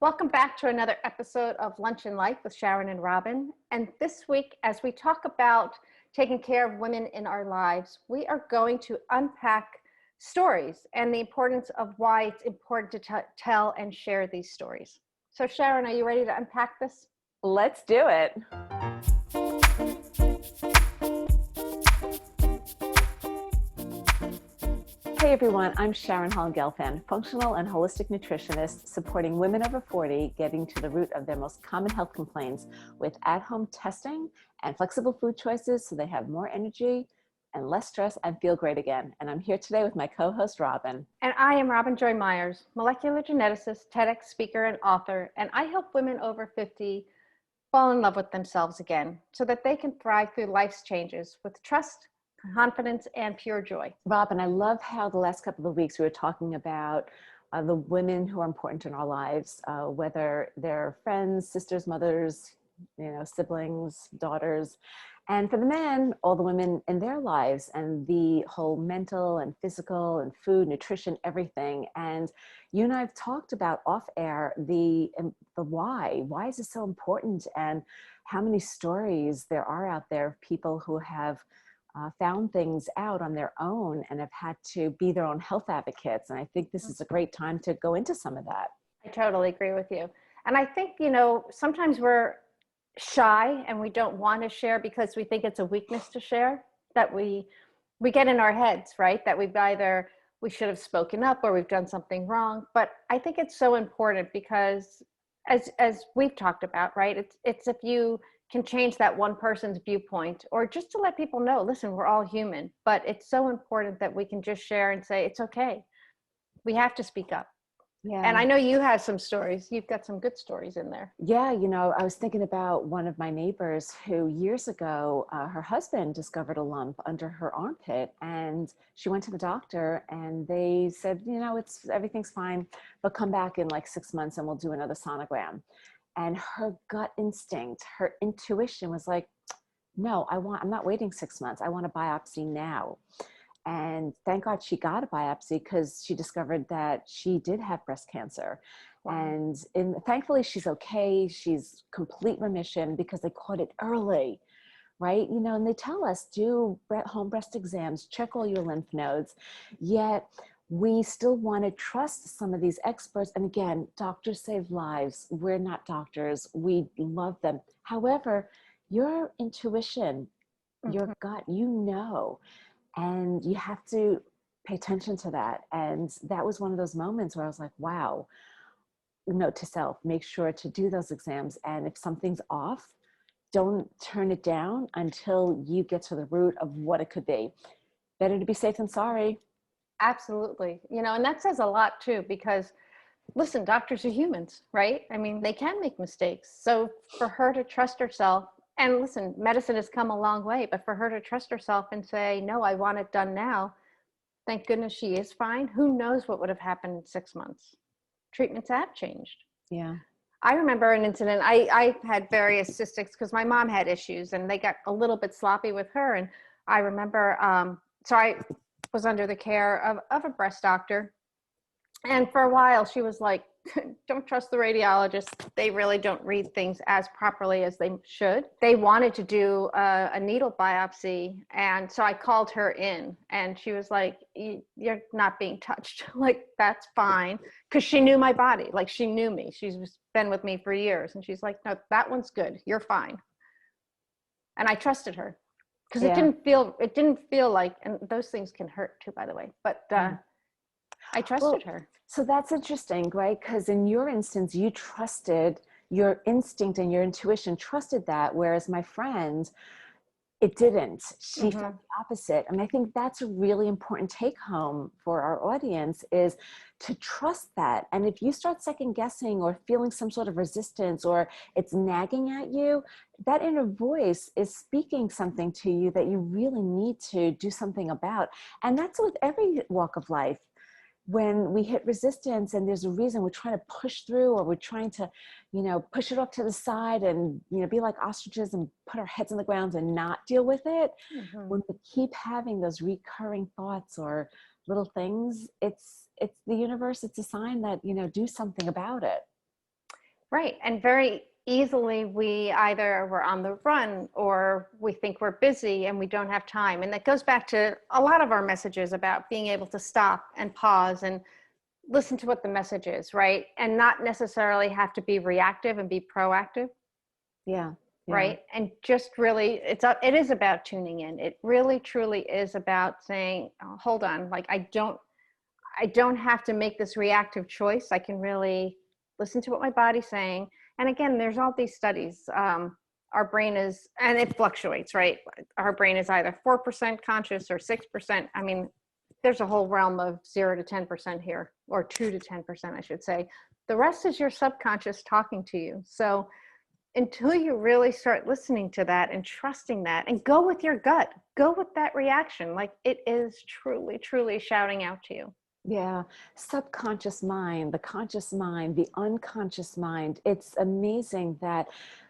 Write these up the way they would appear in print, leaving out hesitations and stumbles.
Welcome back to another episode of Lunch and Life with Sharon and Robin. And this week, as we talk about taking care of women in our lives, we are going to unpack stories and the importance of why it's important to tell and share these stories. So Sharon, are you ready to unpack this? Let's do it. Hey everyone, I'm Sharon Gelfand, functional and holistic nutritionist supporting women over 40 getting to the root of their most common health complaints with at-home testing and flexible food choices so they have more energy and less stress and feel great again. And I'm here today with my co-host Robin. And I am Robin Joy Myers, molecular geneticist, TEDx speaker, and author, and I help women over 50 fall in love with themselves again so that they can thrive through life's changes with trust, confidence, and pure joy. Robin, I love how the last couple of weeks we were talking about the women who are important in our lives, whether they're friends, sisters, mothers, siblings, daughters, and for the men, all the women in their lives and the whole mental and physical and food, nutrition, everything. And you and I have talked about off air the why. Why is it so important, and how many stories there are out there of people who have found things out on their own and have had to be their own health advocates. And I think this is a great time to go into some of that. I totally agree with you. And I think, sometimes we're shy and we don't want to share because we think it's a weakness to share, that we get in our heads, right? That we should have spoken up or we've done something wrong. But I think it's so important because as we've talked about, right? It's if you can change that one person's viewpoint, or just to let people know, listen, we're all human, but it's so important that we can just share and say, it's okay. We have to speak up. Yeah. And I know you have some stories. You've got some good stories in there. Yeah. I was thinking about one of my neighbors who years ago, her husband discovered a lump under her armpit, and she went to the doctor and they said, everything's fine, but come back in like 6 months and we'll do another sonogram. And her gut instinct, her intuition was like, no, I'm not waiting 6 months. I want a biopsy now. And thank God she got a biopsy, because she discovered that she did have breast cancer. Wow. And thankfully she's okay. She's complete remission because they caught it early, right? And they tell us, do home breast exams, check all your lymph nodes. Yet we still want to trust some of these experts. And again, doctors save lives. We're not doctors. We love them. However, your intuition, your gut, and you have to pay attention to that. And that was one of those moments where I was like, wow, note to self, make sure to do those exams. And if something's off, don't turn it down until you get to the root of what it could be. Better to be safe than sorry. Absolutely. And that says a lot too, because listen, doctors are humans, right? I mean, they can make mistakes. So for her to trust herself, and listen, medicine has come a long way, but for her to trust herself and say, no, I want it done now. Thank goodness she is fine. Who knows what would have happened in 6 months? Treatments have changed. Yeah. I remember an incident. I had various cystics because my mom had issues and they got a little bit sloppy with her. And I remember, so I was under the care of a breast doctor. And for a while she was like, don't trust the radiologist. They really don't read things as properly as they should. They wanted to do a needle biopsy. And so I called her in and she was like, you're not being touched. Like, that's fine. Because she knew my body. Like, she knew me. She's been with me for years. And she's like, no, that one's good. You're fine. And I trusted her because it didn't feel like, and those things can hurt too, by the way, but I trusted her. So that's interesting, right? Because in your instance, you trusted your instinct and your intuition, trusted that, whereas my friend, it didn't. She felt the opposite. And I think that's a really important take home for our audience, is to trust that. And if you start second guessing or feeling some sort of resistance, or it's nagging at you, that inner voice is speaking something to you that you really need to do something about. And that's with every walk of life. When we hit resistance and there's a reason we're trying to push through, or we're trying to, push it off to the side and, be like ostriches and put our heads in the ground and not deal with it. When we keep having those recurring thoughts or little things, it's the universe, it's a sign that, do something about it. Right. And very easily we either we're on the run or we think we're busy and we don't have time. And that goes back to a lot of our messages about being able to stop and pause and listen to what the message is, right? And not necessarily have to be reactive and be proactive, Yeah. Yeah. right? And just really, it is about tuning in. It really truly is about saying, oh, hold on, like I don't have to make this reactive choice. I can really listen to what my body's saying. And again, there's all these studies. Our brain is, and it fluctuates, right? Our brain is either 4% conscious or 6%. I mean, there's a whole realm of 0 to 10% here, or 2 to 10%, I should say. The rest is your subconscious talking to you. So until you really start listening to that and trusting that and go with your gut, go with that reaction, like it is truly, truly shouting out to you. Yeah, subconscious mind, the conscious mind, the unconscious mind. It's amazing that,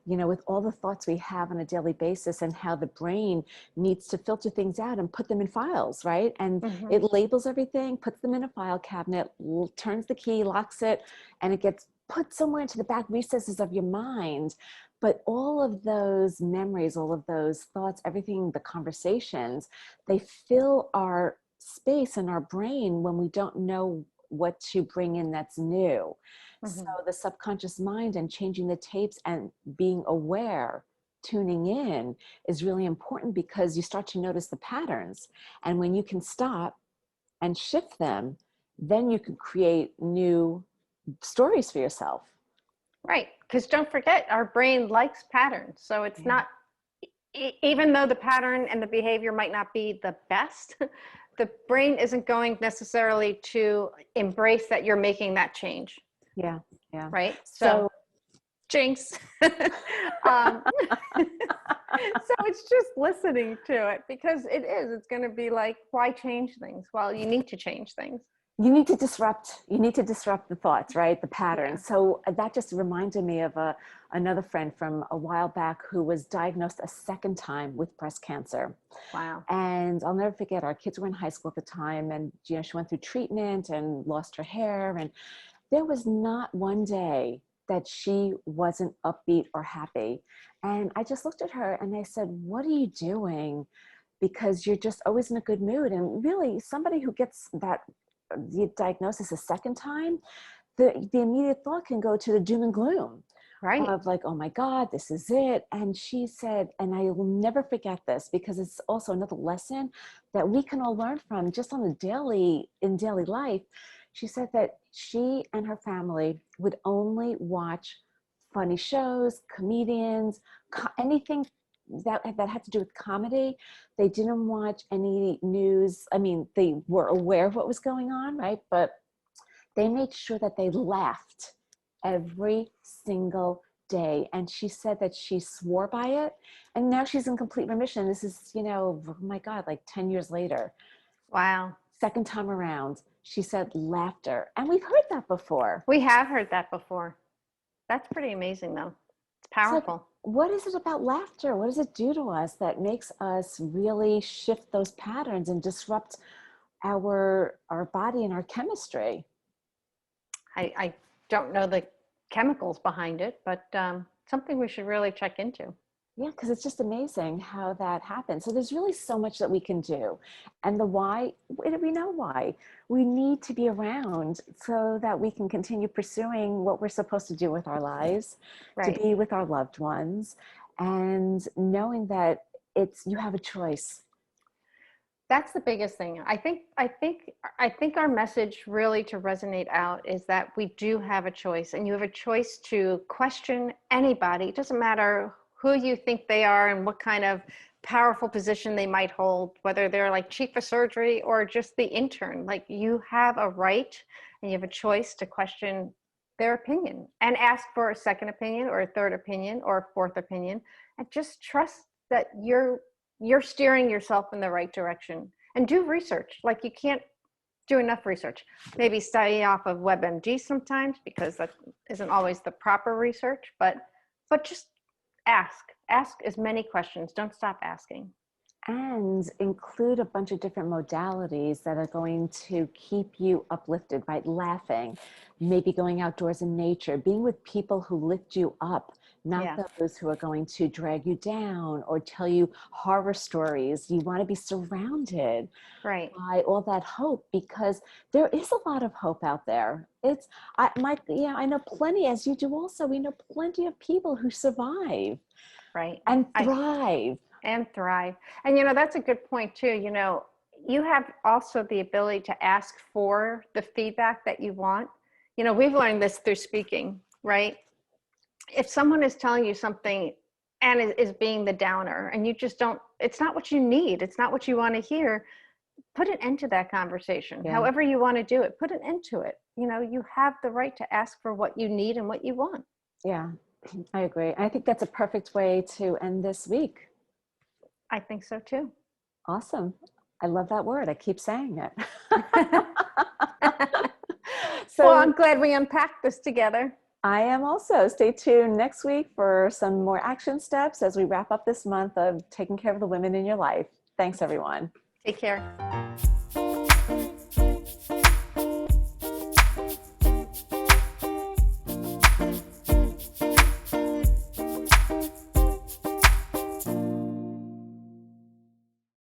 with all the thoughts we have on a daily basis and how the brain needs to filter things out and put them in files, right? And Mm-hmm. it labels everything, puts them in a file cabinet, turns the key, locks it, and it gets put somewhere into the back recesses of your mind. But all of those memories, all of those thoughts, everything, the conversations, they fill our space in our brain when we don't know what to bring in that's new. So Mm-hmm. the subconscious mind and changing the tapes and being aware, tuning in is really important because you start to notice the patterns. And when you can stop and shift them, then you can create new stories for yourself. Right. Because don't forget, our brain likes patterns. So it's Yeah. not, even though the pattern and the behavior might not be the best, the brain isn't going necessarily to embrace that you're making that change. Yeah. Yeah. Right. So So jinx. So it's just listening to it, because it's going to be like, why change things? Well, you need to change things. you need to disrupt the thoughts, right? The Yeah. patterns. So that just reminded me of another friend from a while back who was diagnosed a second time with breast cancer. Wow. And I'll never forget, our kids were in high school at the time, and she went through treatment and lost her hair, and there was not one day that she wasn't upbeat or happy. And I just looked at her and I said, what are you doing? Because you're just always in a good mood. And really, somebody who gets that the diagnosis a second time, the immediate thought can go to the doom and gloom Right. of like, oh my God, this is it. And she said, and I will never forget this because it's also another lesson that we can all learn from just on in daily life. She said that she and her family would only watch funny shows, comedians, anything that had to do with comedy. They didn't watch any news. I mean, they were aware of what was going on, right? But they made sure that they laughed every single day. And she said that she swore by it. And now she's in complete remission. This is, oh my God, like 10 years later. Wow. Second time around, she said laughter. And we've heard that before. We have heard that before. That's pretty amazing, though. It's It's like, powerful. what is it about laughter? What does it do to us that makes us really shift those patterns and disrupt our body and our chemistry? I don't know the chemicals behind it, but something we should really check into. Yeah, because it's just amazing how that happens. So there's really so much that we can do. And the why, we know why. We need to be around so that we can continue pursuing what we're supposed to do with our lives, to Right. be with our loved ones, and knowing that you have a choice. That's the biggest thing. I think our message really to resonate out is that we do have a choice, and you have a choice to question anybody. It doesn't matter who you think they are and what kind of powerful position they might hold, whether they're like chief of surgery or just the intern. Like, you have a right and you have a choice to question their opinion and ask for a second opinion or a third opinion or a fourth opinion, and just trust that you're steering yourself in the right direction. And do research. Like, you can't do enough research. Maybe study off of WebMD sometimes, because that isn't always the proper research, but just ask as many questions. Don't stop asking. and include a bunch of different modalities that are going to keep you uplifted by laughing, maybe going outdoors in nature, being with people who lift you up, not Yeah. those who are going to drag you down or tell you horror stories. You want to be surrounded Right. by all that hope, because there is a lot of hope out there. I know plenty, as you do also, we know plenty of people who survive Right. and I thrive. and thrive. And that's a good point too. You have also the ability to ask for the feedback that you want. We've learned this through speaking, right? If someone is telling you something and is being the downer, and you just don't, it's not what you need, it's not what you want to hear, put an end to that conversation. Yeah. However you want to do it, put an end to it. You have the right to ask for what you need and what you want. Yeah, I agree. I think that's a perfect way to end this week. I think so too. Awesome. I love that word. I keep saying it. Well, So I'm glad we unpacked this together. I am also. Stay tuned next week for some more action steps as we wrap up this month of taking care of the women in your life. Thanks, everyone. Take care.